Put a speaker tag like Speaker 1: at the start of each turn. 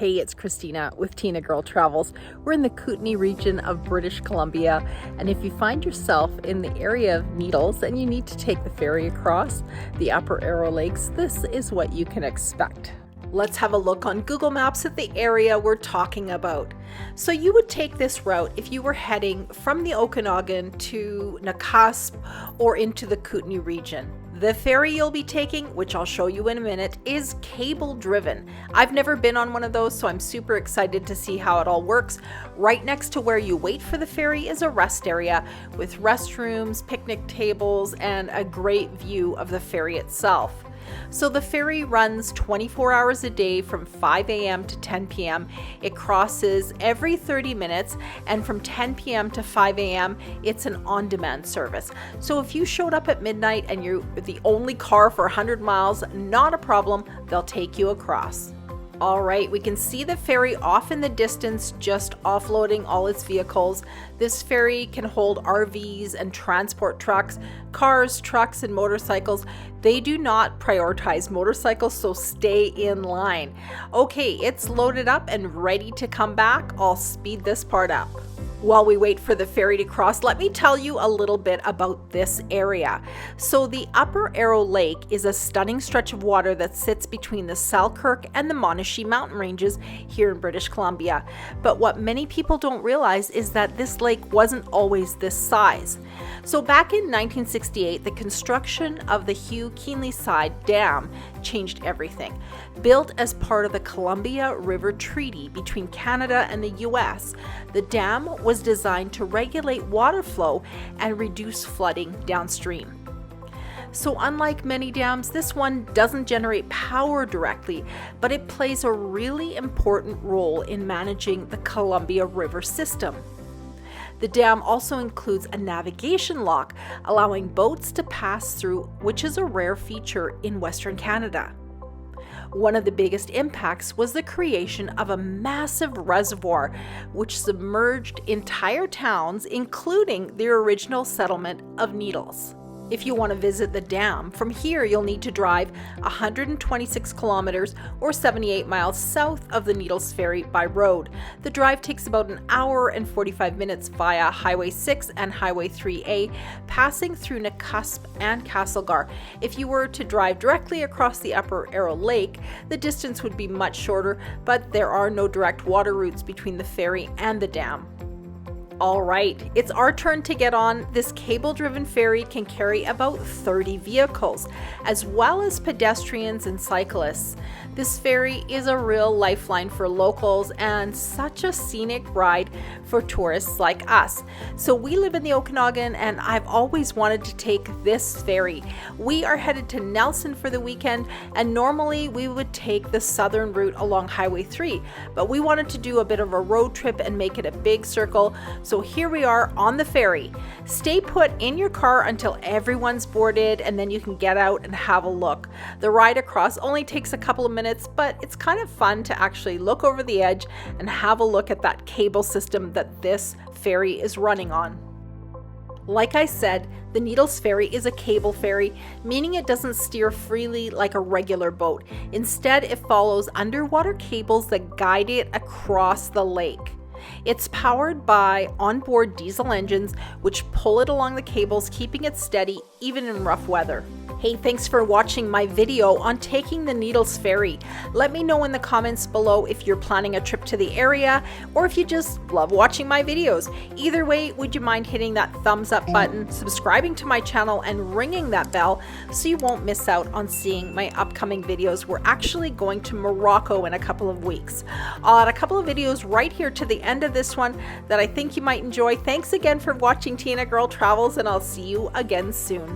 Speaker 1: Hey, it's Christina with Tinagirl Travels. We're in the Kootenay region of British Columbia, and if you find yourself in the area of Needles and you need to take the ferry across the Upper Arrow Lakes, this is what you can expect. Let's have a look on Google Maps at the area we're talking about. So you would take this route if you were heading from the Okanagan to Nakusp or into the Kootenay region. The ferry you'll be taking, which I'll show you in a minute, is cable driven. I've never been on one of those, so I'm super excited to see how it all works. Right next to where you wait for the ferry is a rest area with restrooms, picnic tables, and a great view of the ferry itself. So the ferry runs 24 hours a day from 5 a.m. to 10 p.m. It crosses every 30 minutes, and from 10 p.m. to 5 a.m. it's an on-demand service. So if you showed up at midnight and you're the only car for 100 miles, not a problem, they'll take you across. All right, we can see the ferry off in the distance, just offloading all its vehicles. This ferry can hold RVs and transport trucks, cars, trucks, and motorcycles. They do not prioritize motorcycles, so stay in line. Okay, it's loaded up and ready to come back. I'll speed this part up. While we wait for the ferry to cross, let me tell you a little bit about this area. So the Upper Arrow Lake is a stunning stretch of water that sits between the Selkirk and the Monashee mountain ranges here in British Columbia. But what many people don't realize is that this lake wasn't always this size. So back in 1968, the construction of the Hugh Keenleyside Dam changed everything. Built as part of the Columbia River Treaty between Canada and the US, the dam was designed to regulate water flow and reduce flooding downstream. So unlike many dams, this one doesn't generate power directly, but it plays a really important role in managing the Columbia River system. The dam also includes a navigation lock, allowing boats to pass through, which is a rare feature in Western Canada. One of the biggest impacts was the creation of a massive reservoir which submerged entire towns, including the original settlement of Needles. If you want to visit the dam, from here you'll need to drive 126 kilometers or 78 miles south of the Needles Ferry by road. The drive takes about an hour and 45 minutes via Highway 6 and Highway 3A, passing through Nakusp and Castlegar. If you were to drive directly across the Upper Arrow Lake, the distance would be much shorter, but there are no direct water routes between the ferry and the dam. All right, it's our turn to get on. This cable-driven ferry can carry about 30 vehicles, as well as pedestrians and cyclists. This ferry is a real lifeline for locals and such a scenic ride for tourists like us. So we live in the Okanagan, and I've always wanted to take this ferry. We are headed to Nelson for the weekend, and normally we would take the southern route along Highway 3, but we wanted to do a bit of a road trip and make it a big circle. So here we are on the ferry. Stay put in your car until everyone's boarded, and then you can get out and have a look. The ride across only takes a couple of minutes, but it's kind of fun to actually look over the edge and have a look at that cable system that this ferry is running on. Like I said, the Needles Ferry is a cable ferry, meaning it doesn't steer freely like a regular boat. Instead, it follows underwater cables that guide it across the lake. It's powered by onboard diesel engines which pull it along the cables, keeping it steady even in rough weather. Hey, thanks for watching my video on taking the Needles Ferry. Let me know in the comments below if you're planning a trip to the area or if you just love watching my videos. Either way, would you mind hitting that thumbs up button, subscribing to my channel, and ringing that bell so you won't miss out on seeing my upcoming videos. We're actually going to Morocco in a couple of weeks. I'll add a couple of videos right here to the end of this one that I think you might enjoy. Thanks again for watching Tinagirl Travels, and I'll see you again soon.